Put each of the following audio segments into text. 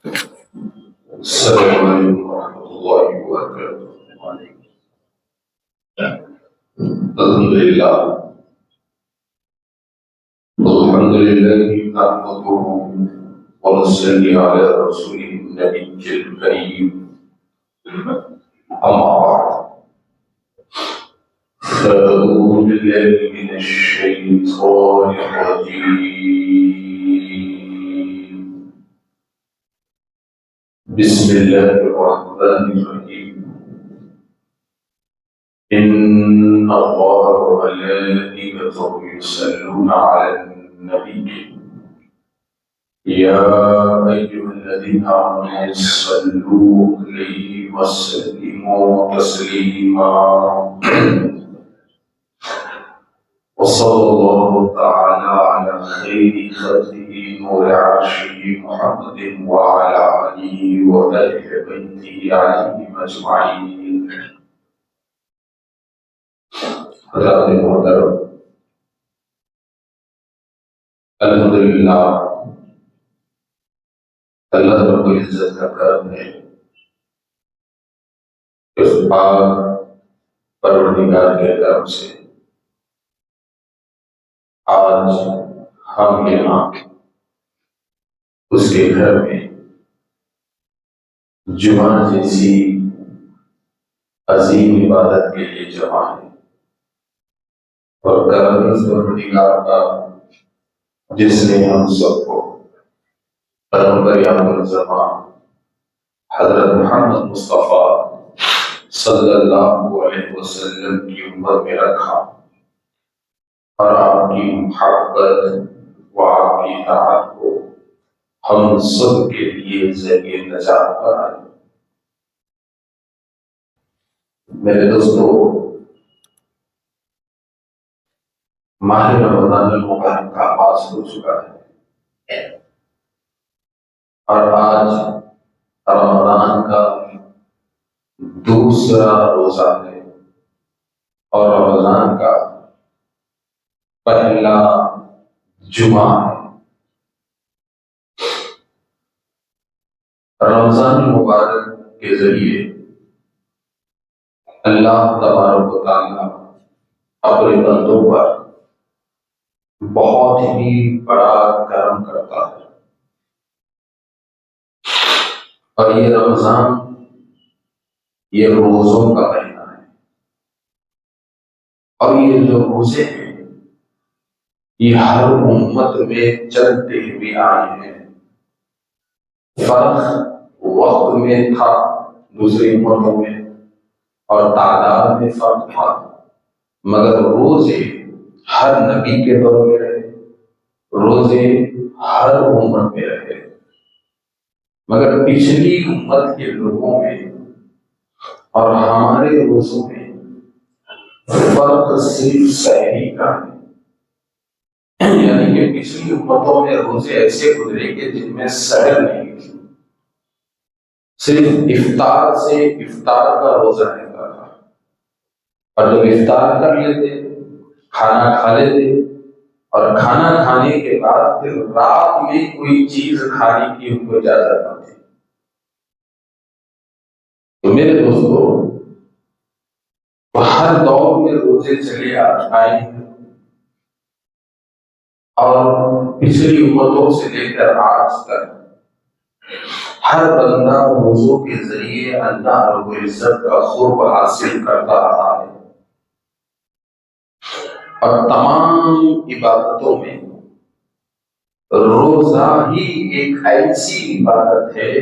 السلام علیکم ورحمۃ اللہ وبرکاتہ۔ الحمدللہ نحمده ونصلي على رسوله النبي الكريم، أما بعد فأعوذ بالله من الشيطان الرجيم، بسم الله الرحمن الرحيم، إن الله وملائكته يصلون على النبي يا أيها الذين آمنوا صلوا عليه وسلموا تسليما، وصلى الله تعالى على خير خلقه نور عرشه محمد وعلى آله وأهل بيته عليهم أجمعين۔ حضرات محترم، الحمدللہ اللہ رب العزت کا کرم ہے کہ اس پاک پروردگار کے کرم سے آج ہم یہاں اس کے گھر میں جمعہ جیسی عظیم عبادت کے لیے جمع ہیں، اور کرم اس پروردگار کا جس نے ہم سب کو پیغمبر اعظم الزمان حضرت محمد مصطفیٰ صلی اللہ علیہ وسلم کی امت میں رکھا اور آپ کی محبت و آپ کی اطاعت کو ہم سب کے لیے ذریعہ نجات بنائے۔ میرے دوستو، ماہ رمضان المبارک کا آغاز ہو چکا ہے اور آج رمضان کا دوسرا روزہ ہے اور رمضان کا پہلا جمعہ ہے۔ رمضان المبارک کے ذریعے اللہ تبارک و تعالیٰ اپنے بندوں پر بہت ہی بڑا کرم کرتا ہے، اور یہ رمضان یہ روزوں کا مہینہ ہے، اور یہ جو روزے ہیں یہ ہر امت میں چلتے ہوئے آئے ہیں۔ فرق وقت میں تھا دوسری امتوں میں اور تعداد میں فرق تھا، مگر روزے ہر نبی کے دور میں رہے، روزے ہر امت میں رہے، مگر پچھلی امت کے لوگوں میں اور ہمارے روزوں میں فرق صرف سحری کا ہے، یعنی کہ پچھلی امتوں میں روزے ایسے گزرے کہ جن میں سحر نہیں تھی، صرف افطار سے افطار کا روزہ رہتا تھا، اور جب افطار کر لیتے کھانا کھا لیتے، اور کھانا کھانے کے بعد پھر رات میں کوئی چیز کھانے کی ان کو اجازت نہ تھی۔ تو میرے دوستو، ہر دور میں روزے چلے آئے ہیں، اور پچھلی امتوں سے لے کر آج تک ہر بندہ روزوں کے ذریعے اللہ رب العزت کا قرب حاصل کرتا رہا ہے، اور تمام عبادتوں میں روزہ ہی ایک ایسی عبادت ہے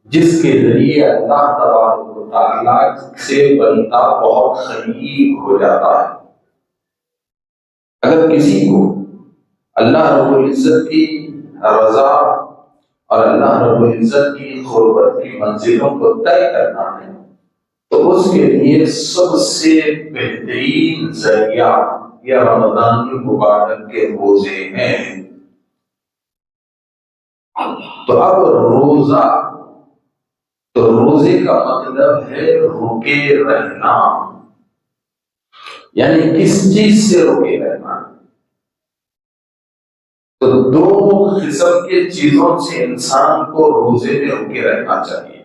جس کے ذریعے اللہ تبارک و تعالیٰ سے بندہ بہت قریب ہو جاتا ہے۔ اگر کسی کو اللہ رب العزت کی رضا اور اللہ رب العزت کی قربت کی منزلوں کو طے کرنا ہے تو اس کے لیے سب سے بہترین ذریعہ یہ رمضان المبارک کے روزے ہیں۔ تو اب روزے کا مطلب ہے رکے رہنا، یعنی کس چیز سے رکے رہنا؟ تو دو قسم کے چیزوں سے انسان کو روزے میں رکے رہنا چاہیے،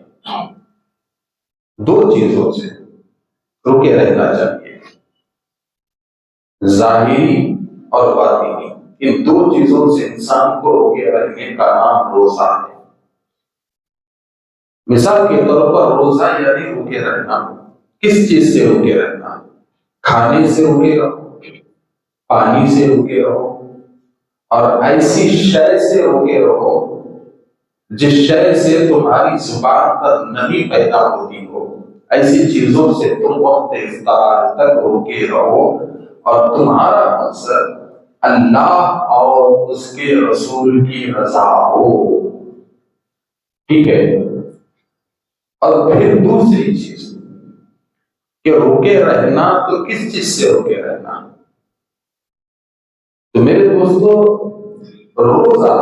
دو چیزوں سے رکے رہنا چاہیے، ظاہری اور باطنی، ان دو چیزوں سے انسان کو رکے رہنے کا نام روزہ ہے۔ مثال کے طور پر روزہ یعنی رکے رہنا، کس چیز سے رکے رہنا؟ کھانے سے رکے رہو، پانی سے رکے رہو، اور ایسی شے سے رکے رہو جس شے سے تمہاری زبان پر نمی پیدا ہوتی ہو، ایسی چیزوں سے تم وقت افطار تک رکے رہو، اور تمہارا مقصد اللہ اور اس کے رسول کی رضا ہو، ٹھیک ہے؟ اور پھر دوسری چیز کہ رکے رہنا، تو کس چیز سے رکے رہنا؟ تو میرے دوستو، روزہ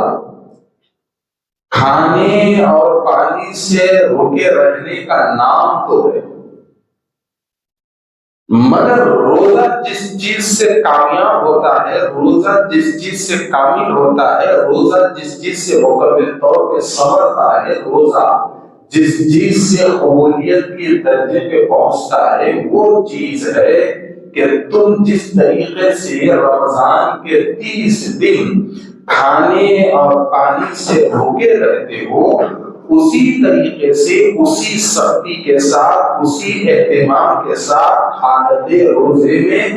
کھانے اور پانی سے رکے رہنے کا نام تو ہے، مگر روزہ جس چیز سے کامیاب ہوتا ہے، روزہ جس چیز سے کامل ہوتا ہے، روزہ جس چیز سے مکمل طور پہ سنورتا ہے، روزہ جس چیز سے قبولیت کے درجے پہ پہنچتا ہے، وہ چیز ہے کہ تم جس طریقے سے رمضان کے 30 دن کھانے اور پانی سے رکے رہتے ہو، اسی طریقے سے، اسی سختی کے ساتھ، اسی اہتمام کے ساتھ حالت روزے میں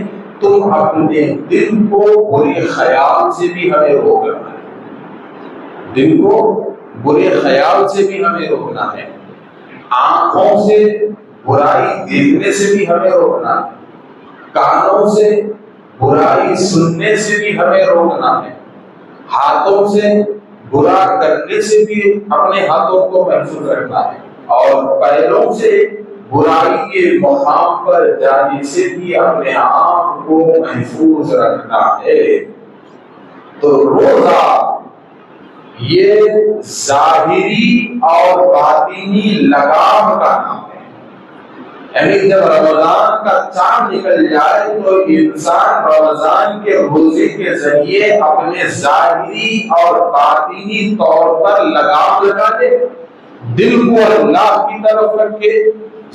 تم اپنے دل کو برے خیال سے بھی ہمیں روکنا ہے، دل کو برے خیال سے بھی ہمیں روکنا ہے، آنکھوں سے برائی دیکھنے سے بھی ہمیں روکنا ہے، کانوں سے برائی سننے سے بھی ہمیں روکنا ہے، ہاتھوں سے برا کرنے سے بھی اپنے ہاتھوں کو محفوظ رکھنا ہے، اور پیروں سے برائی کے مقام پر جانے سے بھی اپنے آپ کو محفوظ رکھنا ہے۔ تو روزہ یہ ظاہری اور باطنی لگام کا نام ہے، یعنی جب رمضان کا چاند نکل جائے تو انسان رمضان کے روزے کے ذریعے اپنے ظاہری اور باطنی طور پر لگام لگا دے، دل کو اللہ کی طرف رکھے،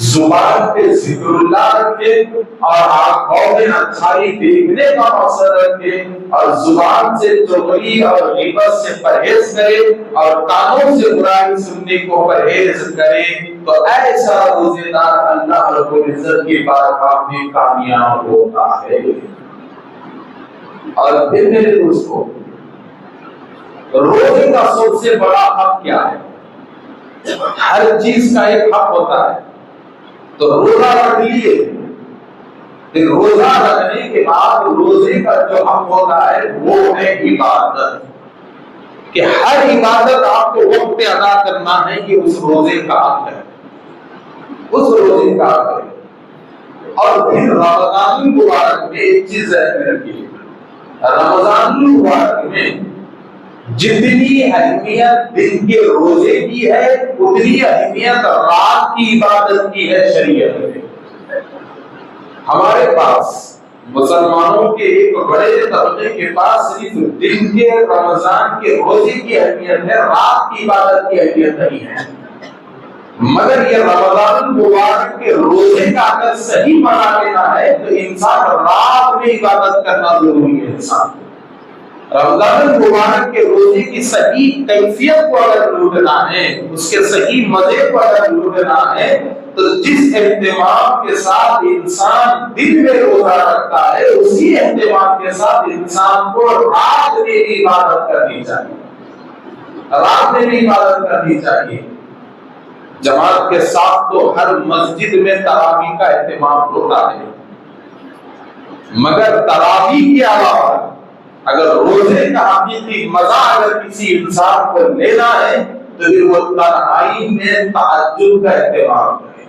زبان پہ ذکر اللہ رکھے، اور آنکھوں میں اچھائی دیکھنے کا مقصد رکھے، اور زبان سے چغلی اور غیبت سے پرہیز کرے، اور کانوں سے برائی سننے کو پرہیز کرے، تو ایسا روزے دار اللہ رب العزت کی بارگاہ میں کامیاب ہوتا ہے۔ اور پھر میرے دوستو، روزے کا سب سے بڑا حق کیا ہے؟ ہر چیز کا ایک حق ہوتا ہے، تو روزہ رکھ لیے، پھر روزہ رکھنے کے بعد روزے کا جو حق ہوتا ہے وہ ہے عبادت، کہ ہر عبادت آپ کو وقت پہ ادا کرنا ہے، یہ اس روزے کا حق ہے، اس روزے کا حق ہے۔ اور پھر رمضان المبارک میں ایک چیز ذہن میں رکھیے، رمضان المبارک میں جتنی اہمیت دن کے روزے کی ہے، اتنی اہمیت رات کی عبادت کی ہے شریعت میں۔ ہمارے پاس مسلمانوں کے ایک بڑے طبقے کے پاس صرف دن کے رمضان کے روزے کی اہمیت ہے، رات کی عبادت کی اہمیت نہیں ہے، مگر یہ رمضان المبارک کے روزے کا اگر صحیح بنا لینا ہے تو انسان رات میں عبادت کرنا ضروری ہے۔ انسان رمضان المبارک کے روزے کی صحیح کیفیت کو اگر لوٹنا ہے، اس کے صحیح مزے کو اگر لوٹنا ہے، تو جس اہتمام کے ساتھ انسان دن میں روزہ رکھتا ہے، اسی اہتمام کے ساتھ انسان کو رات میں بھی عبادت کرنی چاہیے، رات میں بھی عبادت کرنی چاہیے۔ جماعت کے ساتھ تو ہر مسجد میں تراویح کا اہتمام ہوتا ہے، مگر تراویح کے علاوہ اگر روزے کا حقیقی مزہ اگر کسی انسان کو لینا ہے تو پھر وہ تنہائی میں تہجد کا اہتمام کرے،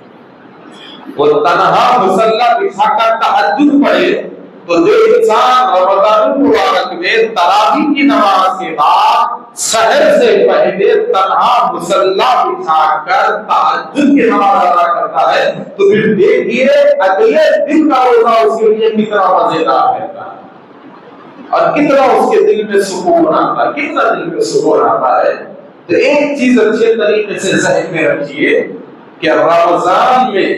وہ تنہا مصلی بچھا کر تہجد پڑھے۔ تو جو انسان رمضان المبارک میں تراویح کی نماز کے بعد سحر سے پہلے تنہا مصلی بچھا کر تہجد کی نماز ادا کرتا ہے، تو پھر دیکھیے اگلے دن کا روزہ اس کے لیے کتنا مزیدار رہتا ہے۔ اور کتنا اس کے دل میں سکون آتا ہے، کتنا دل میں سکون آتا ہے۔ تو ایک چیز اچھے طریقے سے ذہن میں رکھیے کہ رمضان میں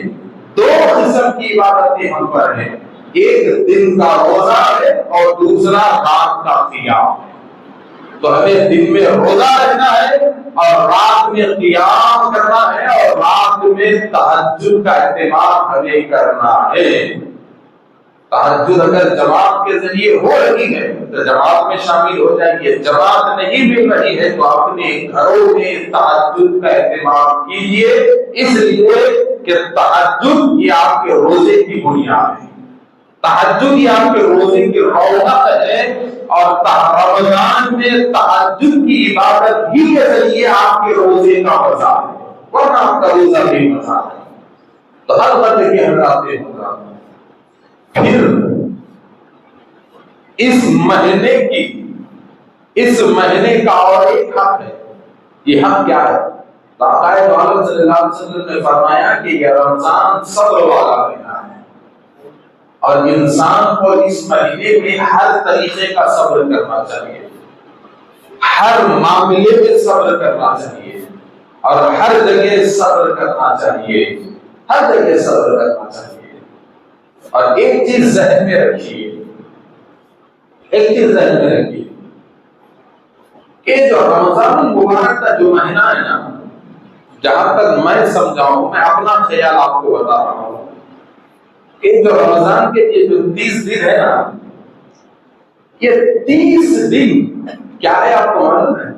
دو قسم کی عبادتیں ہم پر ہیں، ایک دن کا روزہ ہے اور دوسرا رات کا قیام ہے۔ تو ہمیں دن میں روزہ رہنا ہے اور رات میں قیام کرنا ہے، اور رات میں تہجد کا اہتمام ہمیں کرنا ہے۔ تہجد اگر جماعت کے ذریعے ہو رہی ہے تو جماعت میں شامل ہو جائیے، جماعت نہیں مل رہی ہے تو اپنے گھروں میں تہجد کا اہتمام کیجیے، اس لیے کہ تہجد یہ آپ کے روزے کی بنیاد ہے، تہجد یہ آپ کے روزے کی رونق ہے، اور رمضان میں تہجد کی عبادت ہی کے ذریعے آپ کے روزے کا مزہ ہے، ورنہ آپ کا روزہ بھی مزہ ہے۔ تو ہر بندے کے حضرات ہوگا۔ پھر اس مہینے کا اور ایک حق ہے۔ یہ حق کیا ہے؟ آقائے عالم صلی اللہ علیہ وسلم نے فرمایا کہ یہ رمضان صبر والا مہینہ ہے، اور انسان کو اس مہینے میں ہر طریقے کا صبر کرنا چاہیے، ہر معاملے میں صبر کرنا چاہیے، اور ہر جگہ صبر کرنا چاہیے، ہر جگہ صبر کرنا چاہیے۔ اور ایک چیز ذہن میں رکھیے، ایک چیز ذہن میں رکھیے کہ جو رمضان المبارک کا جو مہینہ ہے نا، جہاں تک میں سمجھاؤں، میں اپنا خیال آپ کو بتا رہا ہوں کہ جو رمضان کے یہ جو 30 دن ہے نا، یہ 30 دن کیا ہے آپ کو معلوم ہے؟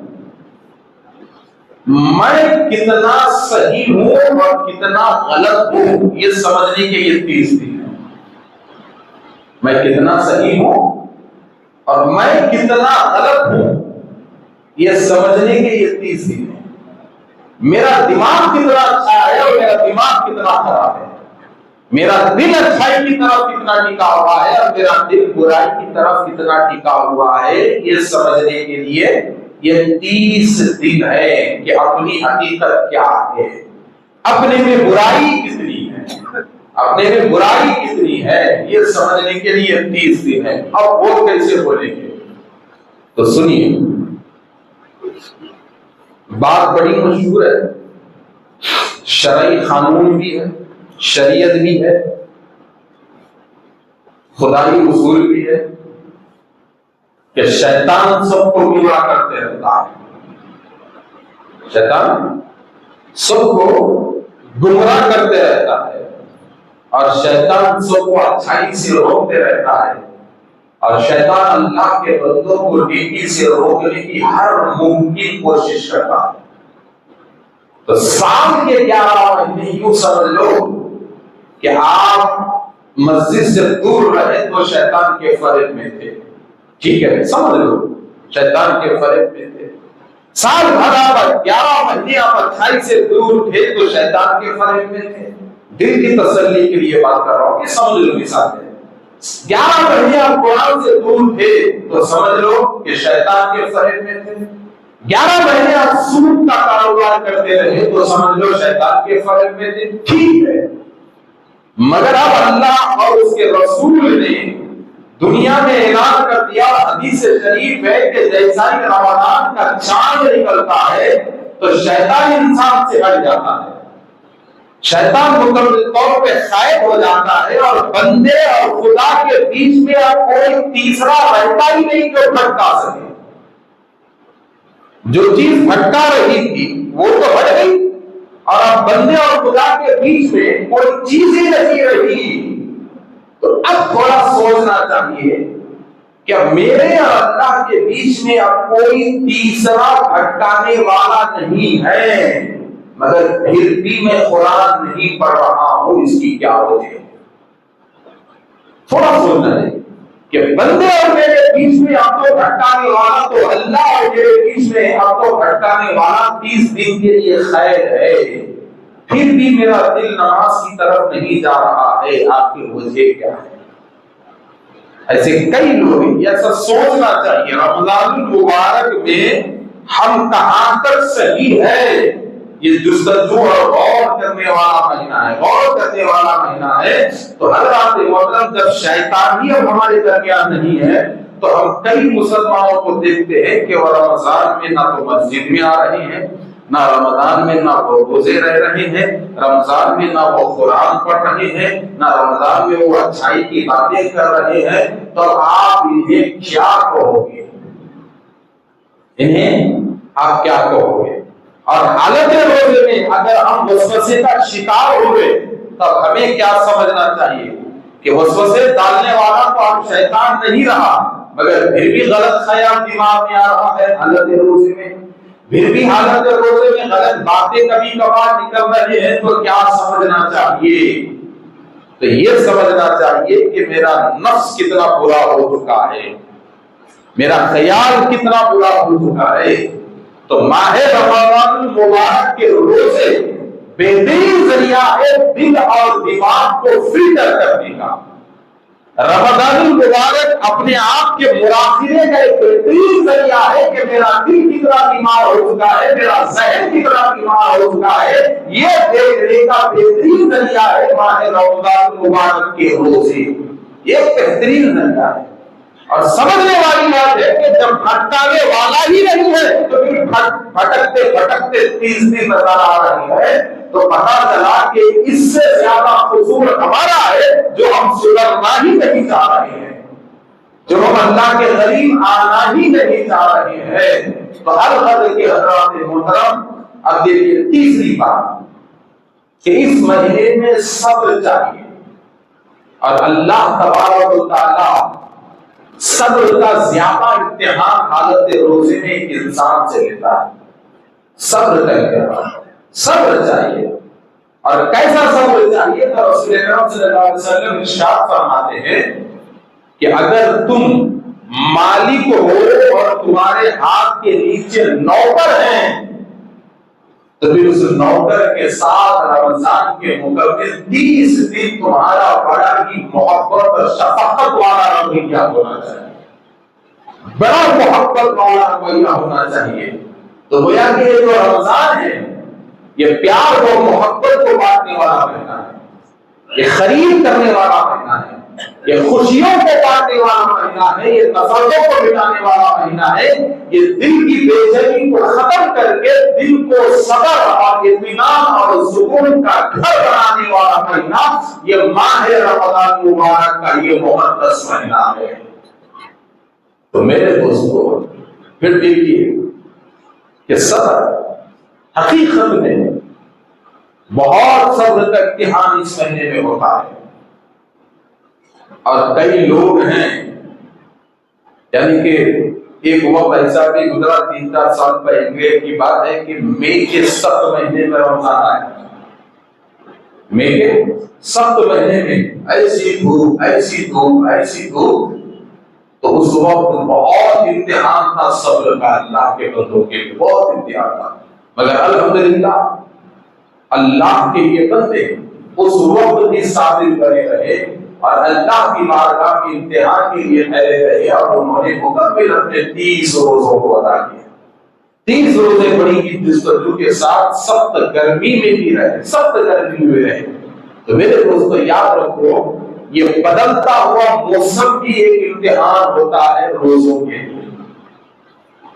میں کتنا صحیح ہوں اور کتنا غلط ہوں یہ سمجھنے کے یہ 30 دن ہے۔ میں کتنا صحیح ہوں اور میں کتنا غلط ہوں یہ سمجھنے کے یہ 30 دن ہے۔ میرا دماغ کتنا اچھا ہے اور میرا دماغ کتنا خراب ہے، میرا دل اچھائی کی طرف کتنا ٹکا ہوا ہے اور میرا دل برائی کی طرف کتنا ٹکا ہوا ہے، یہ سمجھنے کے لیے یہ 30 دن ہے کہ اپنی حقیقت کیا ہے، اپنے میں برائی کتنی ہے، اپنے میں برائی کتنی ہے، یہ سمجھنے کے لیے 30 دن ہے۔ اب وہ کیسے بولیں گے؟ تو سنیے، بات بڑی مشہور ہے، شرعی قانون بھی ہے، شریعت بھی ہے، خدائی اصول بھی ہے کہ شیطان سب کو گمراہ کرتے رہتا ہے، شیطان سب کو گمراہ کرتے رہتا ہے، اور شیطان سب کو اچھائی سے روکتے رہتا ہے، اور شیطان اللہ کے بندوں کو نیکی سے روکنے کی ہر ممکن کوشش کرتا ہے۔ تو سال کے 11 مہینے یوں سمجھ لو کہ آپ مسجد سے دور رہے تو شیطان کے فریب میں تھے، ٹھیک ہے، سمجھ لو شیطان کے فریب میں تھے۔ سال بھر آپ 11 مہینے آپ اچھائی سے دور تھے تو شیطان کے فریب میں تھے۔ دل کی تسلی کے لیے بات کر رہا ہوں کہ سمجھ لو مثال ہے، 11 مہینے آپ قرآن سے دور تھے تو سمجھ لو کہ شیطان کے فریب میں تھے۔ 11 مہینے آپ سود کا کاروبار کرتے رہے تو سمجھ لو شیطان کے فریب میں تھے، ٹھیک ہے، مگر اب اللہ اور اس کے رسول نے دنیا میں اعلان کر دیا، حدیث شریف ہے کہ جیسا ہی رمضان کا چاند نکلتا ہے تو شیطان انسان سے ہٹ جاتا ہے، شیطان مکمل طور پہ غائب ہو جاتا ہے، اور بندے اور خدا کے بیچ میں اب کوئی تیسرا رہتا ہی نہیں جو بھٹکا سکے۔ جو چیز بھٹکا رہی تھی وہ تو ہٹ گئی، اور اب بندے اور خدا کے بیچ میں کوئی چیز ہی نہیں رہی۔ تو اب تھوڑا سوچنا چاہیے کہ میرے اور اللہ کے بیچ میں اب کوئی تیسرا بھٹکانے والا نہیں ہے، مگر پھر بھی میں قرآن نہیں پڑھ رہا ہوں، اس کی کیا وجہ ہے؟ تھوڑا سوچنا ہے کہ بندے اور میرے بیچ میں اب تو بھٹکانے والا تو اللہ، اور میرے بیچ میں اب تو بھٹکانے والا 30 دن کے لیے خیر ہے، پھر بھی میرا دل نماز کی طرف نہیں جا رہا ہے، آخر وجہ کیا ہے؟ ایسے کئی لوگ ہیں، ایسا سوچنا چاہیے رمضان المبارک میں ہم کہاں تک صحیح ہے۔ یہ جستجو اور غور کرنے والا مہینہ ہے، غور کرنے والا مہینہ ہے۔ تو حضرات محترم، جب شیطان ہی اب ہمارے درمیان نہیں ہے تو ہم کئی مسلمانوں کو دیکھتے ہیں کہ وہ رمضان میں نہ تو مسجد میں آ رہے ہیں، نہ رمضان میں نہ وہ روزے رہ رہے ہیں، رمضان میں نہ وہ قرآن پڑھ رہے ہیں، نہ رمضان میں وہ اچھائی کی باتیں کر رہے ہیں، تو آپ انہیں کیا کہو گے؟ انہیں آپ کیا کہو گے؟ اور حالت روزے میں اگر ہم وسوسے کا شکار ہوئے تب ہمیں کیا سمجھنا چاہیے کہ وسوسے ڈالنے والا تو اب شیطان نہیں رہا، مگر پھر بھی غلط خیال دماغ میں آ رہا ہے حالت روزے میں، پھر بھی حالت روزے میں غلط باتیں کبھی کبھار نکل رہے ہیں، تو کیا سمجھنا چاہیے؟ تو یہ سمجھنا چاہیے کہ میرا نفس کتنا برا ہو چکا ہے، میرا خیال کتنا برا ہو چکا ہے۔ تو ماہ رمضان المبارک کے روزے بہترین ذریعہ ہے دل اور دماغ کو فلٹر کرنے کا۔ رمضان المبارک اپنے آپ کے مراقبے کا ایک بہترین ذریعہ ہے کہ میرا دل کتنا بیمار ہو چکا ہے، میرا ذہن کتنا بیمار ہو چکا ہے، یہ دیکھنے کا بہترین ذریعہ ہے ماہ رمضان المبارک کے روزے، یہ بہترین ذریعہ ہے۔ اور سمجھنے والی بات ہے کہ جب بھٹکانے والا ہی نہیں ہے تو پھر بھٹکتے بھٹکتے 30 دن نظر آ رہی ہے، تو پتا چلا کہ اس سے زیادہ قصور ہمارا ہے جو ہم سدھرنا ہی نہیں چاہ رہے ہیں، جو ہم اللہ کے قریب آنا ہی نہیں چاہ رہے ہیں۔ تو ہر قدر کے حضرات محترم، اب دیکھیے تیسری بات کہ اس مہینے میں صبر چاہیے، اور اللہ تبارک و تعالی صبر کا زیادہ امتحان حالت روزے میں ایک انسان سے لیتا ہے۔ صبر کا امتحان، صبر چاہیے۔ اور کیسا صبر چاہیے؟ تو رسول اکرم صلی اللہ علیہ وسلم ارشاد فرماتے ہیں کہ اگر تم مالک ہو اور تمہارے ہاتھ کے نیچے نوکر ہیں تو پھر اس نوکر کے ساتھ رمضان کے مکمل 30 دن تمہارا بڑا ہی محبت اور شفقت والا رویہ ہونا چاہیے، بڑا محبت والا رویہ ہونا چاہیے۔ تو گویا کہ یہ جو رمضان ہے یہ پیار اور محبت کو بانٹنے والا مہینہ ہے، یہ خرید کرنے والا مہینہ ہے، یہ خوشیوں کو بانٹنے والا مہینہ ہے، یہ تفرقوں کو مٹانے والا مہینہ ہے، یہ دل کی بے چینی کو ختم کر کے دل کو صبر اور اطمینان اور سکون کا گھر بنانے والا مہینہ، یہ ماہ رمضان مبارک کا یہ مقدس مہینہ ہے۔ تو میرے دوستو پھر دیکھیے کہ صبر حقیقت میں بہت صبر کا امتحان اس مہینے میں ہوتا ہے، اور کئی لوگ ہیں یعنی کہ ایک وقت ایسا بھی گزرا 3-4 سال پہلے کی بات ہے کہ مئی کے 7 مہینے میں رمضان آیا، مئی کے 7 مہینے میں ایسی دھوپ ایسی دھوپ ایسی دھوپ، تو اس وقت بہت امتحان تھا صبر کا، اللہ کے بندوں کے بہت امتحان تھا، مگر الحمدللہ اللہ کے یہ بندے اس وقت بھی صابر بنے رہے اور اللہ کی بارگاہ کے امتحان کے لیے ٹھہرے رہے، اور انہوں نے مکمل اپنے 30 روزوں کو ادا کیا۔ 30 روزے بڑی ہی جستجو کے ساتھ سخت گرمی میں بھی رہے، سخت گرمی میں رہے۔ تو میرے دوستو یاد رکھو، یہ بدلتا ہوا موسم بھی ایک امتحان ہوتا ہے روزوں کے لیے،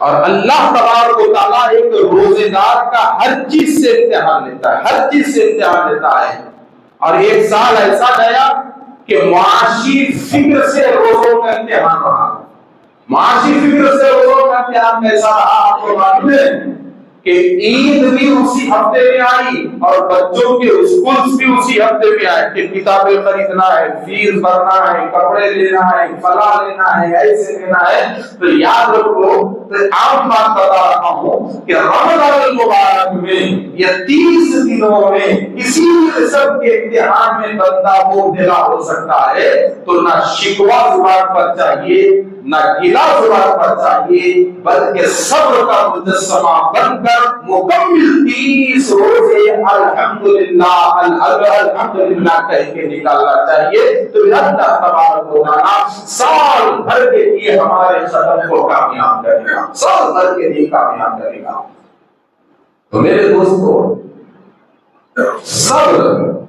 اور اللہ تبارک و تعالیٰ ایک روزے دار کا ہر چیز سے امتحان لیتا ہے، ہر چیز سے امتحان لیتا ہے۔ اور ایک سال ایسا گیا کہ معاشی فکر سے روزوں کا امتحان رہا، معاشی فکر سے روزوں کا امتحان کیسا رہا آپ کو معلوم ہے کہ عید بھی اسی ہفتے میں آئی اور بچوں کے اسکولز بھی اسی ہفتے میں آئے کہ کتابیں خریدنا ہے، فیس بھرنا ہے، کپڑے لینا ہے، فلاں لینا ہے، ایسے لینا ہے۔ تو یاد رکھو، تو عام بات بتا رہا ہوں کہ رمضان المبارک میں یہ 30 دنوں میں کسی قسم کے امتحان میں بندہ مبتلا ہو سکتا ہے، تو نہ شکوہ زبان پر چاہیے، نہ گلہ زبان پر چاہیے، بلکہ صبر کا مجسمہ بن کر مکمل 30 روزے الحمدللہ الحمدللہ کہہ کے نکالنا چاہیے۔ تو اللہ تبارک و تعالیٰ سال بھر کے لیے ہمارے قدم کو کامیاب کرے گا، سال بھر کے لیے کامیاب کرے گا۔ تو میرے دوستو صبر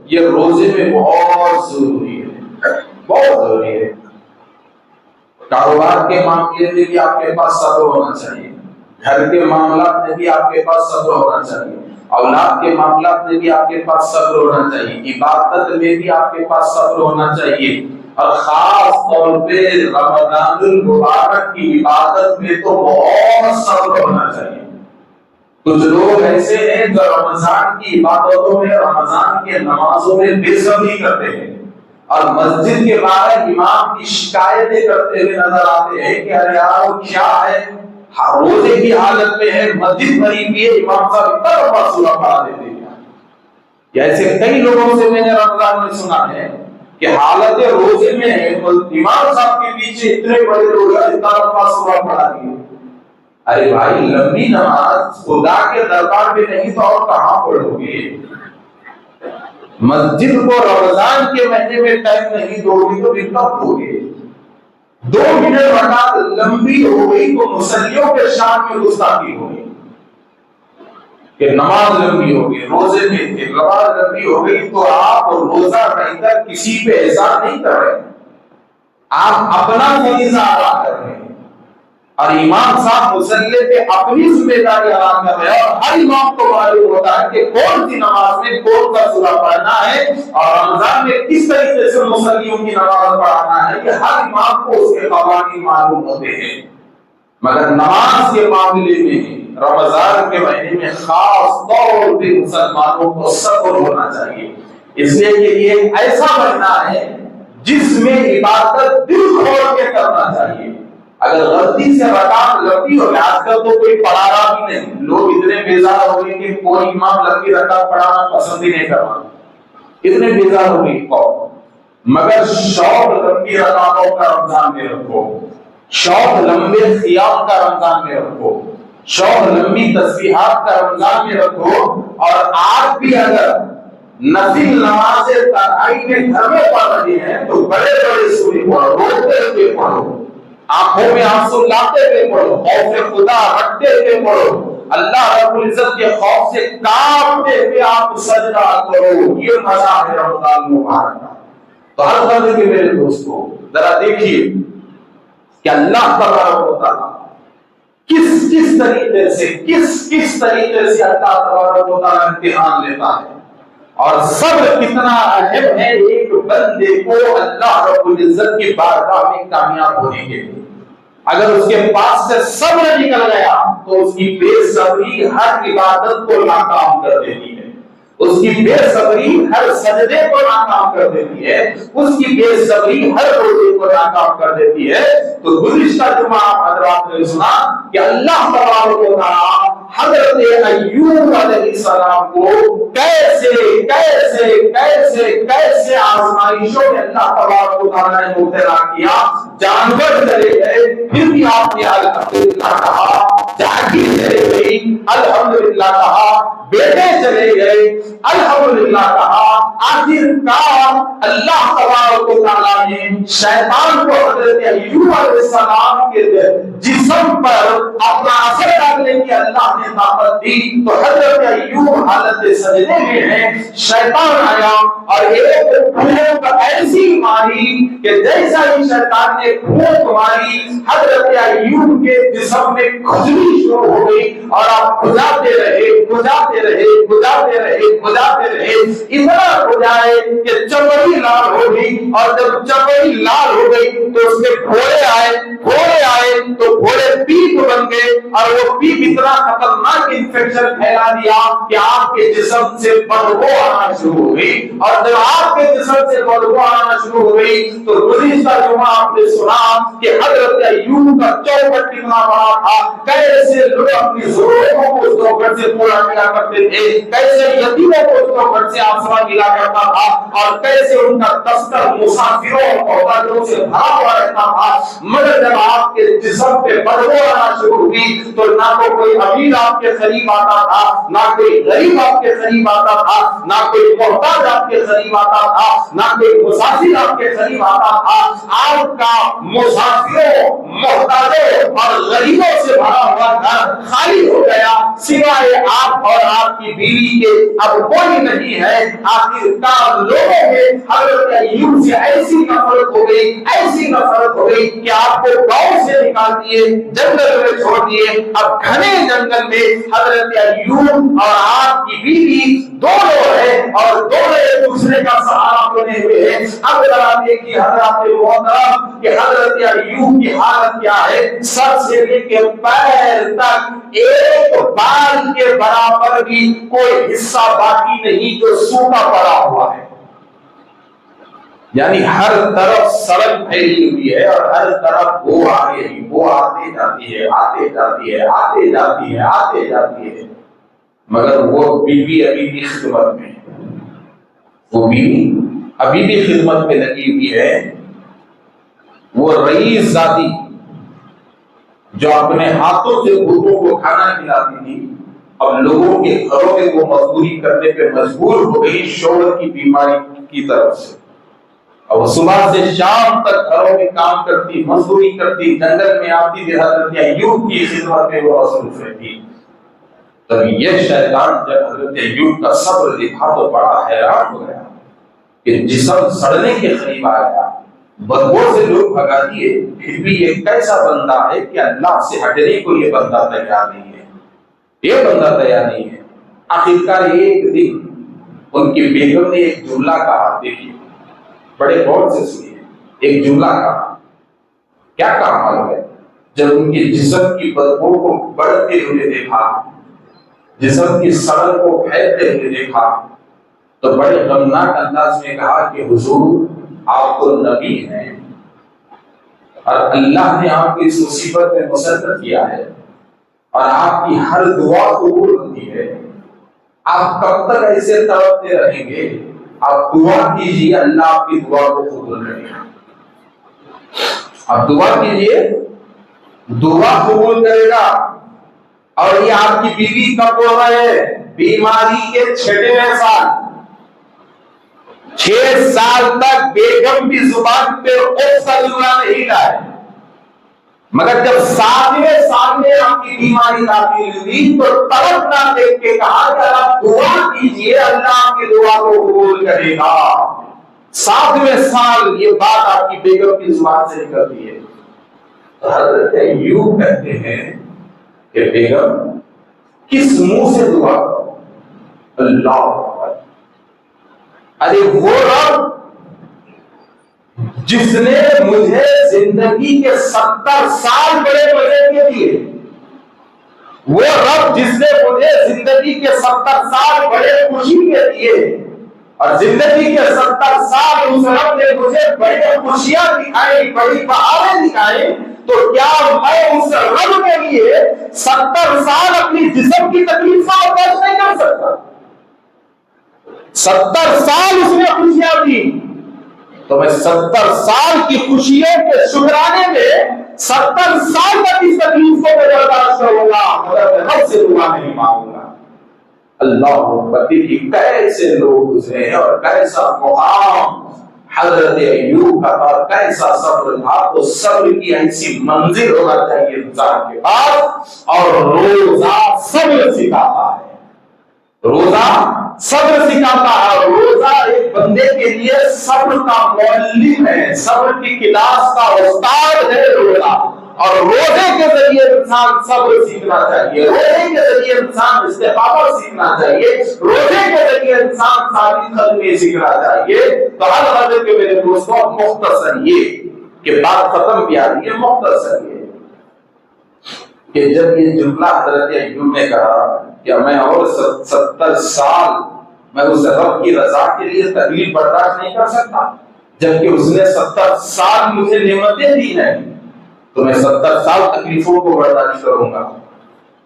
یہ روزے میں بہت ضروری ہے، بہت ضروری ہے۔ کاروبار کے معاملے میں بھی آپ کے پاس صبر ہونا چاہیے، گھر کے معاملات میں بھی آپ کے پاس صبر ہونا چاہیے، اولاد کے معاملات میں بھی آپ کے پاس صبر ہونا چاہیے، عبادت میں بھی آپ کے پاس صبر ہونا چاہیے، اور خاص طور پہ رمضان المبارک کی عبادت میں تو بہت صبر ہونا چاہیے۔ کچھ لوگ ایسے ہیں جو رمضان کی عبادتوں میں، رمضان کے نمازوں میں بے صبری کرتے ہیں، اور مسجد کے باہر امام کی شکایتیں کرتے ہوئے نظر آتے ہیں کہ ارے یار وہ کیا ہے، روزے کی حالت میں ہے، مسجد بھری ہوئی ہے، امام صاحب اتنا لمبا سورہ پڑھا دیتے ہیں۔ ایسے کئی لوگوں سے میں نے رمضان میں سنا ہے کہ حالت روزے میں ہے، امام صاحب کے پیچھے اتنے بڑے لوگ اتنا لمبا سورہ پڑھا دیے۔ ارے بھائی، لمبی نماز خدا کے دربار میں نہیں تو اور کہاں پڑھو گے؟ مسجد کو رمضان کے مہینے میں ٹائم نہیں دو گے تو پھر کب دو گے؟ 2 منٹ رکعت لمبی ہو گئی تو مصلیوں کے شان میں گستاخی ہو گئی کہ نماز لمبی ہو گئی، روزے میں تھے، نماز لمبی ہو گئی تو آپ روزہ رہ کر کسی پہ احسان نہیں کر رہے، آپ اپنا فریضہ ادا کر رہے ہیں، اور امام صاحب مصلی پہ اپنی ذمہ داری ادا کر رہے ہیں، اور ہر امام کو معلوم ہوتا ہے کہ کون سی نماز میں کون سا سورہ پڑھنا ہے اور رمضان میں کس طریقے سے مصلیوں کی نماز پڑھانا ہے، یہ ہر امام کو اس کے قوانین معلوم ہوتے ہیں۔ مگر نماز کے معاملے میں رمضان کے مہینے میں خاص طور پہ مسلمانوں کو صبر ہونا چاہیے، اس لیے کہ یہ ایک ایسا مہینہ ہے جس میں عبادت دل کھول کے کرنا چاہیے۔ اگر غلطی سے رکعت لمبی ہو گئی، آج کل تو کوئی پڑھا رہا بھی نہیں، لوگ اتنے بیزار ہو گئے کہ کوئی امام لمبی رکعت پڑھانا پسند ہی نہیں کرتا، اتنے بیزار ہو گئی قوم۔ مگر شوق لمبی رکعتوں کا رمضان میں رکھو، شوق لمبے قیام کا رمضان میں رکھو، شوق لمبی تسبیحات کا رمضان میں رکھو، اور آج بھی اگر نفل نماز تراویح میں گھر میں پڑھ رہے ہیں تو بڑے بڑے سورے پڑھو، روتے ہوئے پڑھو، آنکھوں میں آنسو لاتے ہوئے پڑھو، خوف خدا رکھتے ہوئے پڑھو، اللہ رب العزت کے خوف سے کانپتے ہوئے آپ سجدہ کرو، یہ مزہ ہے رمضان مبارک کا۔ تو ہر فرد کے میرے دوستو ذرا دیکھیے کہ اللہ تبارک و تعالیٰ کس طریقے سے اللہ تبارک و تعالیٰ امتحان لیتا ہے، اور صبر کتنا اہم ہے ایک بندے کو اللہ رب العزت کی بارگاہ میں کامیاب ہونے کے لیے۔ اگر اس کے پاس سے صبر نکل گیا تو اس کی بے صبری ہر عبادت کو ناکام کر دیتی ہے، اس کی بے صبری ہر سجدے کو ناکام کر دیتی ہے، اس کی بے صبری ہر روزے کو ناکام کر دیتی ہے۔ تو گزشتہ جمعہ آپ حضرات نے سنا کہ اللہ تبارک و تعالیٰ حضرت ایوب علیہ السلام کو کیسے آزمائشوں میں اللہ تبارک و تعالیٰ نے مبتلا کیا۔ جانور چلے گئے پھر بھی آپ نے الحمدللہ کہا، جاگیر چلے گئی الحمدللہ کہا، بیٹے چلے گئے الحمدللہ کہا۔ آخرکار اللہ تبارک و تعالیٰ نے شیطان کو حضرت ایوب علیہ السلام کے جسم پر اپنا اثر ڈالنے کی اللہ نے طاقت دی، تو حضرت ایوب حالت سجدے میں ہیں، شیطان آیا اور ایک پھونک ایسی ماری کہ جیسا ہی شیطان نے پھونک ماری حضرت ایوب کے جسم میں کھجلی شروع ہو گئی، اور آپ کھجاتے رہے، اتنا کھجائے کہ چمڑی لال ہو گئی، اور جب چمڑی لال ہو گئی تو اس میں گھوڑے آئے تو گھوڑے پیپ بن گئے، اور وہ پیپ اتنا خطرناک انفیکشن پھیلا دیا کہ آپ کے جسم سے بدبو آنا شروع ہو گئی، اور جب آپ کے جسم سے بدبو آنا شروع ہو گئی تو گزشتہ جمعہ آپ نے سنا کہ حضرت ایوب کا چوکٹ کتنا بڑا تھا، کیسے لوگ اپنی ضرورتوں کو اس چوکٹ سے پورا کیا کرتے تھے، کیسے یتیموں کو اس چوکٹ سے آسمان ملا کرتا تھا، اور کیسے ان کا دفتر مسافروں اور محتاجوں سے بھرا ہوا رہتا تھا۔ مگر جب آپ کے جسم پہ بدبو آنا شروع ہوئی تو نہ تو کوئی امیر آپ کے قریب آتا تھا، نہ کوئی غریب آپ کے قریب آتا تھا، نہ کوئی محتاج آپ کے قریب آتا تھا، نہ کوئی مسافر آپ کے قریب پاتا تھا، آپ کا مسافروں، محتاجوں اور غریبوں سے بھرا ہوا گھر خالی ہو گیا، سوائے آپ اور آپ کی بیوی کے اب کوئی نہیں ہے۔ آخرکار لوگوں میں حضرت ایوب سے ایسی نفرت ہو گئی، ایسی نفرت ہو گئی کہ آپ کو گاؤں سے نکال دیے، جنگل میں چھوڑ دیے۔ اب گھنے جنگل میں حضرت ایوب اور آپ کی بیوی دونوں ہیں اور دونوں ایک دوسرے کا سہارا بنے ہوئے ہیں۔ اب ذرا دیکھیے حضرات محترم کہ حضرت ایوب کی حالت کیا ہے، سر سے لے کے پیر تک ایک بال کے برابر بھی کوئی حصہ باقی نہیں جو سوکھا پڑا ہوا ہے، یعنی ہر طرف سڑک پھیلی ہوئی ہے اور ہر طرف وہ آگے ہی وہ آتے جاتی ہے، آتے جاتی ہے، آتے جاتی ہے، آتے جاتی ہے، مگر وہ بیوی ابھی بھی خدمت میں ہے، وہ بیوی ابھی بھی خدمت میں لگی ہوئی ہے۔ وہ رئیس زادی جو اپنے ہاتھوں سے بھوتوں کو کھانا کھلاتی تھی، اب لوگوں کے گھروں میں وہ مزدوری کرنے پہ مجبور ہو گئی شوہر کی بیماری کی طرف سے، اور صبح سے شام تک گھروں میں کام کرتی، مزدوری کرتی، جنگل میں آتی تھی، حضرت ایوب کی خدمت میں وہ مصروف رہتی۔ تب یہ شیطان جب حضرت ایوب کا صبر دیکھا تو بڑا حیران ہو گیا کہ جسم سڑنے کے قریب آ گیا، بدبو سے لوگ بھگا دیے، پھر بھی یہ کیسا بندہ ہے کہ اللہ سے ہٹنے کو یہ بندہ تیار نہیں ہے، یہ بندہ تیار نہیں ہے۔ آخرکار ایک دن ان کی بیگم نے ایک جملہ کہا، دیکھیے بڑے غور سے سنیے، ایک جملہ کہا، کیا کہا معلوم ہے؟ جب ان کے جسم کی بدبو کو بڑھتے ہوئے دیکھا، جسم کی سڑن کو پھیلتے ہوئے دیکھا، تو بڑے غمناک انداز میں کہا کہ حضور آپ تو نبی ہیں اور اللہ نے آپ کی اس مصیبت میں مسرت کیا ہے اور آپ کی ہر دعا قبول ہوتی ہے، آپ کب تک ایسے تڑپتے رہیں گے؟ آپ دعا کیجیے اللہ آپ کی دعا کو قبول کرے گا، آپ دعا کیجیے دعا قبول کرے گا۔ اور یہ آپ کی بیوی کب ہو رہے ہیں؟ بیماری کے 6ویں سال، 6 سال تک بیگم کی زبان پہ نہیں لائے، مگر جب 7ویں سال میں آپ کی بیماری داخل ہوئی تو تڑپنا دیکھ کے کہا کہ آپ دعا کیجیے اللہ آپ کی دعا کو قبول کرے گا۔ 7ویں سال یہ بات آپ کی بیگم کی زبان سے نکلتی ہے، تو حضرت ایوب کہتے ہیں کہ بیگم کس منہ سے دعا کرو؟ اللہ، ارے وہ رب جس نے مجھے زندگی کے 70 سال بڑے مزے کے دیے، وہ رب جس نے مجھے زندگی کے 70 سال بڑے خوشی کے دیے، اور زندگی کے 70 سال اس رب نے مجھے بڑے خوشیاں دکھائی، بڑی بہاریں دکھائی، تو کیا میں اس رب کے لیے 70 سال اپنی جسم کی تکلیف کا برداشت نہیں کر سکتا؟ 70 سال اس نے خوشیاں دی، تو میں 70 سال کی خوشیوں کے شکرانے میں 70 سال تک اس تکلیف کو برداشت کروں گا، مگر میں رب سے دعا نہیں مانگوں گا۔ اللہ پتی کی کیسے لوگ گزرے ہیں اور کیسا مقام حضرت ایوب کا اور کیسا صبر تھا، تو صبر کی ایسی منزل ہونا چاہیے انسان کے پاس، اور روزہ صبر سکھاتا ہے، روزہ صبر سکھاتا ہے، روزہ ایک بندے کے لیے صبر کا معلم ہے، صبر کی کلاس کا استاد ہے روزہ، اور روزے کے ذریعے انسان صبر سیکھنا چاہیے، روزے کے ذریعے انسان استقامت سیکھنا چاہیے، روزے کے ذریعے انسان ثابت قدمی سیکھنا چاہیے۔ تو ہر حضرت کے میرے دوستوں مختصر یہ کہ بات ختم بھی آ رہی ہے، مختصر یہ کہ جب یہ جملہ حضرت ایوب نے کہا کہ میں اور 70 سال میں اس رب کی رضا کے لیے تکلیف برداشت نہیں کر سکتا، جبکہ اس نے 70 سال مجھے نعمتیں دی ہیں، تو میں 70 سال تکلیفوں کو برداشت کروں گا۔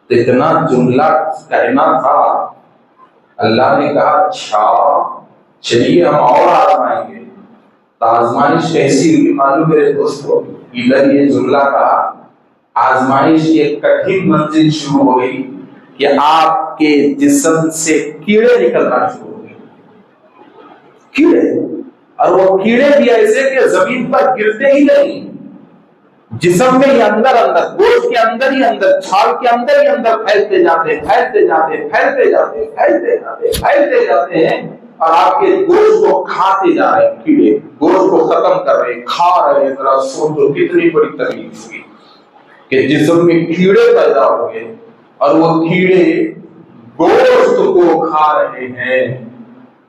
تو اتنا جملہ کہنا تھا، اللہ نے کہا اچھا چلیے ہم اور آزمائیں گے۔ تو آزمائش کیسی ہوئی معلوم میرے دوستوں؟ ادھر یہ جملہ کہا، آزمائش کی ایک کٹھن منزل شروع ہو گئی کہ آپ کے جسم سے کیڑے نکلنا شروع ہو گئے، کیڑے اور وہ کیڑے بھی ایسے کہ زمین پر گرتے ہی نہیں، جسم میں ہی اندر اندر، گوشت کے اندر ہی اندر، چھال کے اندر ہی اندر پھیلتے جاتے ہیں اور آپ کے گوشت کو کھاتے جا رہے ہیں، کیڑے گوشت کو ختم کر رہے ہیں، کھا رہے ہیں۔ ذرا سوچو کتنی بڑی تکلیف ہوئی کہ جسم میں کیڑے پیدا ہو گئے اور وہ کیڑے گوشت کو کھا رہے ہیں،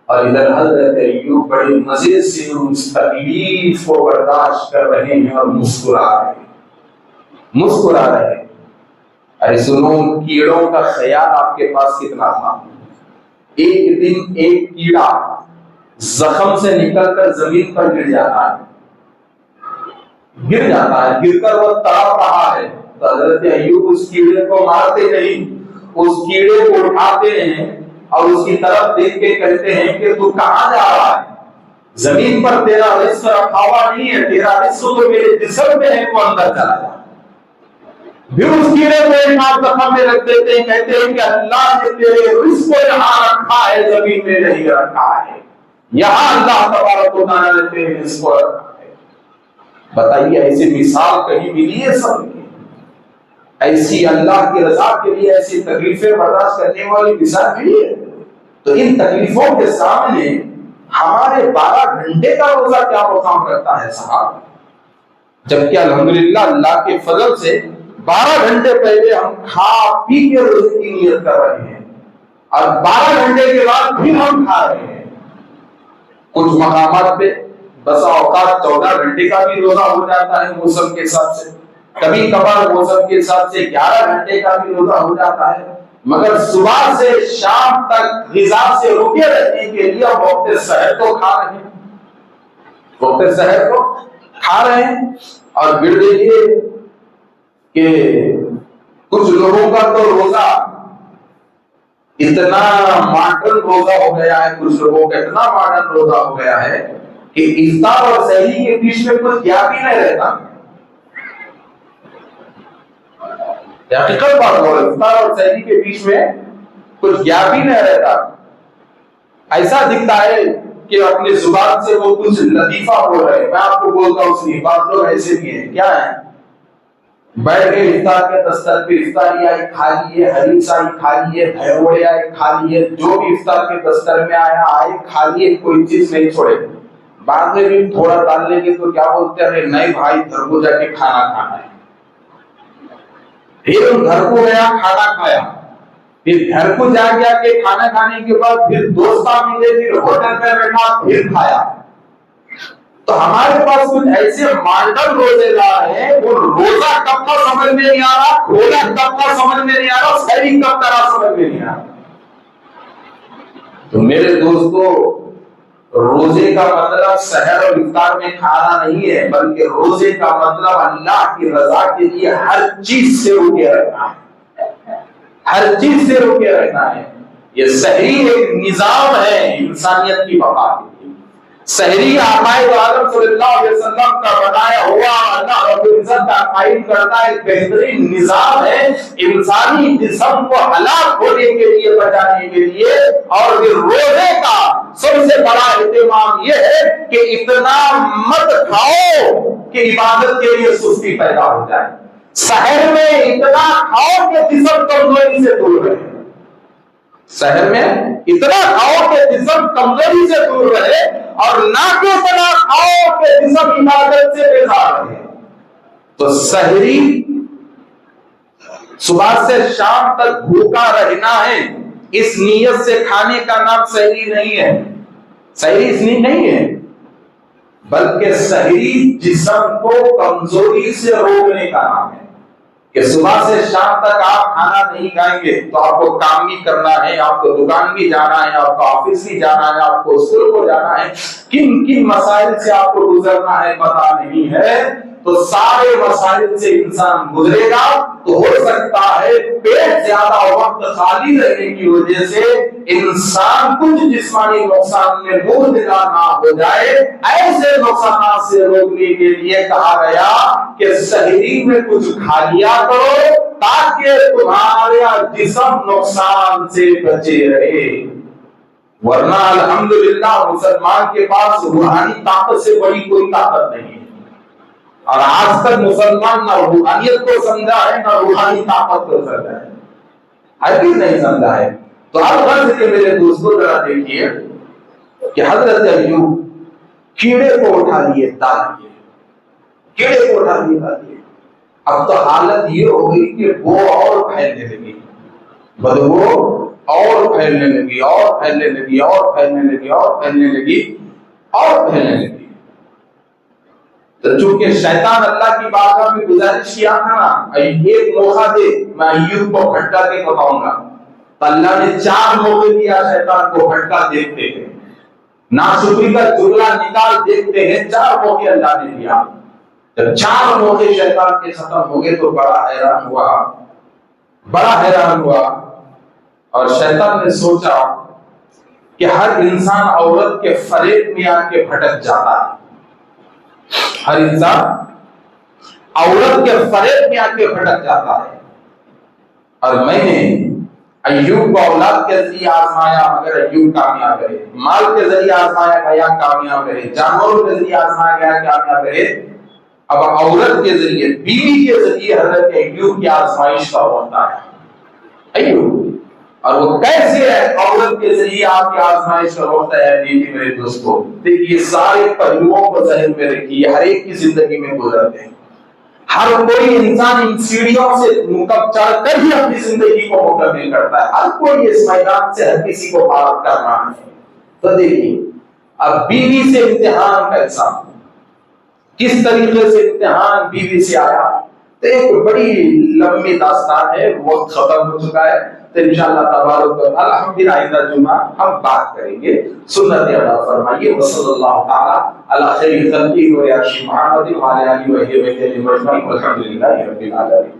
اور ادھر حضرت ایوب بڑے مزے سے اس تکلیف کو برداشت کر رہے ہیں اور مسکرا رہے ہیں۔ ارے سنو، کیڑوں کا خیال آپ کے پاس کتنا تھا؟ ایک دن ایک کیڑا زخم سے نکل کر زمین پر گر جاتا ہے، گر کر وہ تڑپ رہا ہے، تو حضرت ایوب اس کیڑے کو مارتے نہیں، اس کیڑے کو اٹھاتے ہیں اور اس کی طرف دیکھ کے کہتے ہیں کہ تو کہاں جا رہا ہے؟ زمین پر تیرا رزق رکھا ہوا نہیں ہے، تیرا رزق تو میرے جسم میں ہے، تو اندر چلا جا۔ پھر اس کیڑے کو ایک ہاتھ زخم میں رکھ دیتے ہیں، کہتے ہیں کہ اللہ نے تیرے رزق کو یہاں رکھا ہے، زمین میں نہیں رکھا ہے، یہاں اللہ تبارک و تعالیٰ نے تیرے رزق کو رکھا ہے۔ بتائیے ایسی مثال کہیں ملی ہے سب کی؟ ایسی اللہ کی رضا کے لیے ایسی تکلیفیں برداشت کرنے والی مثال ملی ہے؟ تو ان تکلیفوں کے سامنے ہمارے 12 گھنٹے کا روزہ کیا مقام رکھتا ہے صاحب؟ جبکہ الحمدللہ اللہ کے فضل سے 12 گھنٹے پہلے ہم کھا پی کے روزے کی نیت کر رہے ہیں اور 12 گھنٹے کے بعد پھر ہم کھا رہے ہیں۔ کچھ مقامات پہ بسا اوقات 14 گھنٹے کا بھی روزہ ہو جاتا ہے موسم کے حساب سے، کبھی کبھار موسم کے حساب سے 11 گھنٹے کا بھی روزہ ہو جاتا ہے، مگر صبح سے شام تک غذا سے رکے رہنے کے لیے وقت سحر کو کھا رہے ہیں۔ اور پھر دیکھیے کہ کچھ لوگوں کا تو روزہ اتنا ماڈرن روزہ ہو گیا ہے، کچھ لوگوں کا اتنا ماڈرن روزہ ہو گیا ہے کہ افطار اور سحری کے بیچ میں کچھ گیپ ہی نہیں رہتا۔ حقیقت بات ہو، افطار اور سحری کے بیچ میں کچھ گیپ ہی نہیں رہتا۔ ایسا دکھتا ہے کہ اپنی زبان سے وہ کچھ لطیفہ بول رہے ہیں۔ میں آپ کو بولتا ہوں اس بعض لوگ ایسے بھی ہیں، کیا ہے، بیٹھ کے افطار کے دستر پہ افطاری آئی کھا لیے، حریص آئی کھا لیے، بھیوڑے آئے کھا لیے، جو بھی افطار کے دستر میں آیا آئے کھا لیے، کوئی چیز نہیں چھوڑے۔ بعد میں بھی تھوڑا ڈال لیں گے تو کیا بولتے ہیں، نہیں بھائی گھر کو جا کے کھانا کھانا ہے۔ پھر گھر کو گیا کھانا کھایا، پھر گھر کو جا کے کھانا کھانے کے بعد پھر دوستاں ملے، پھر ہوٹل میں بیٹھا پھر کھایا۔ تو ہمارے پاس کچھ ایسے ماڈرن روزے دار ہیں، وہ روزہ کب کا سمجھ میں نہیں آ رہا، کھولا کب کا سمجھ میں نہیں آ رہا، سحری کب کرا سمجھ میں نہیں آ رہا۔ تو میرے دوستو، روزے کا مطلب سحر اور افطار میں کھانا نہیں ہے، بلکہ روزے کا مطلب اللہ کی رضا کے لیے ہر چیز سے رکے رہنا ہے، ہر چیز سے رکے رہنا ہے۔ یہ سحری ایک نظام ہے انسانیت کی بقا کے لیے۔ سحری آقائے عالم صلی اللہ علیہ وسلم کا بنایا ہوا اللہ رب العزت کا قائم کرتا ایک بہترین نظام ہے انسانی جسم کو ہلاک ہونے کے لیے بچانے کے لیے۔ اور پھر روزے کا سب سے بڑا اہتمام یہ ہے کہ اتنا مت کھاؤ کہ عبادت کے لیے سستی پیدا ہو جائے، سحر میں اتنا کھاؤ کہ جسم کمزوری سے دور رہے، سحر میں اتنا کھاؤ کہ جسم کمزوری سے دور رہے، اور نہ کہ اتنا کھاؤ کہ جسم عبادت سے بیزار رہے۔ تو سحری صبح سے شام تک بھوکا رہنا ہے، اس نیت سے کھانے کا نام سحری نہیں ہے، سحری اس لیے نہیں ہے، بلکہ سحری جسم کو کمزوری سے روکنے کا نام ہے کہ صبح سے شام تک آپ کھانا نہیں کھائیں گے تو آپ کو کام بھی کرنا ہے، آپ کو دکان بھی جانا ہے، آپ کو آفس بھی جانا ہے، آپ کو اسکول کو جانا ہے، کن کن مسائل سے آپ کو گزرنا ہے پتہ نہیں ہے۔ تو سارے مسائل سے انسان گزرے گا تو ہو سکتا ہے پیٹ زیادہ وقت خالی رہنے کی وجہ سے انسان کچھ جسمانی نقصان میں مبتلا نہ ہو جائے۔ ایسے نقصانات سے روکنے کے لیے کہا گیا کہ سحری میں کچھ کھا لیا کرو تاکہ تمہارا جسم نقصان سے بچے رہے۔ ورنہ الحمدللہ مسلمان کے پاس روحانی طاقت سے بڑی کوئی طاقت نہیں ہے، اور آج تک مسلمان نہ روحانیت کو سمجھا ہے نہ روحانی طاقت کو سمجھا ہے، ہرگز نہیں سمجھا ہے۔ تو ہر غرض کے میرے دوستوں ذرا دیکھیے کہ حضرت ایوب کیڑے کو اٹھا لیے ڈال دیے، کیڑے کو اٹھا لیے ڈال دیے۔ اب تو حالت یہ ہو گئی کہ وہ اور پھیلنے لگی، بدبو اور پھیلنے لگی اور پھیلنے لگی اور پھیلنے لگی اور پھیلنے لگی اور پھیلنے لگی۔ تو چونکہ شیطان اللہ کی بارگاہ میں گزارش کیا تھا نا، ایک موقع دے میں ایوب کو بھٹکا کے بتاؤں گا، تو اللہ نے 4 موقع دیا شیطان کو بھٹکا دیکھتے ہیں، ناشکری کا جملہ نکال دیکھتے ہیں، 4 موقع اللہ نے دیا۔ جب 4 موقع شیطان کے ختم ہو گئے تو بڑا حیران ہوا، بڑا حیران ہوا، اور شیطان نے سوچا کہ ہر انسان عورت کے فریب میں آ کے بھٹک جاتا ہے، ہر انسان عورت کے فریب میں آ کے بھٹک جاتا ہے، اور میں نے ایوب کو اولاد کے ذریعے آزمایا مگر ایوب کامیاب رہے، مال کے ذریعے آزمایا گیا کامیاب رہے، جانوروں کے ذریعے آزمایا گیا کامیاب رہے، اب عورت کے ذریعے بیوی کے ذریعے حضرت ایوب کی آزمائش کا وقت آیا۔ ایوب، اور وہ کیسے ہے عورت کے ذریعے آپ کی آزمائش کا وقت ہے بیوی میرے دوستو؟ دیکھیے سارے پہلوؤں کو ذہن میں رکھیے، ہر ایک کی زندگی میں گزرتے ہیں، ہر کوئی انسان ان سیڑھیوں سے چڑھ کر ہی اپنی زندگی کو مکمل کرتا ہے، ہر کوئی اس میدان سے ہر کسی کو پار کرنا ہے۔ تو دیکھیے اب بیوی سے امتحان کیسا، کس طریقے سے امتحان بیوی سے آیا، تو ایک بڑی لمبی داستان ہے، وقت ختم ہو چکا ہے، تو انشاءاللہ تبارک و تعالی ہم بھی آئندہ جمعہ ہم بات کریں گے۔ سنت ادا فرمائیے، وصلی اللہ تعالی علی خیر خلقہ و عرش محمد و علی آلہ و صحبہ اجمعین، والحمد للہ رب العالمین۔